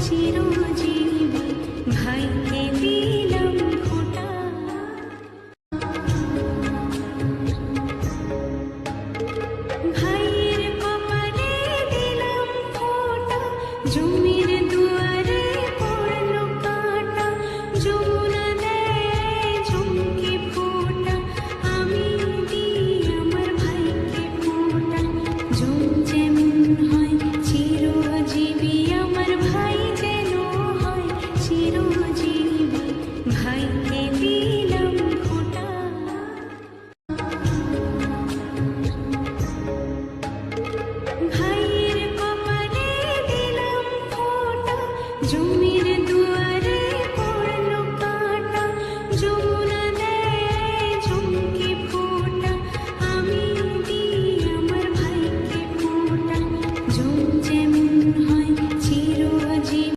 চিরজীবী ভাইকে দিলাম খোটা। ভাইয়ের কপালে দিলাম ফোঁটা, জমির দুয়ারে পড়লো কাঁটা। যমুনা দেয় চমকে ফোঁটা, আমি দিই আমার ভাইকে ফোঁটা। জম যেমন হয় চিরজীবী, আমার ভাই যেন হয় চিরজীবী, ভাইকে দিলাম খোটা। ভাইয়ের কপালে দিলাম ফোঁটা, জমির দুয়ারে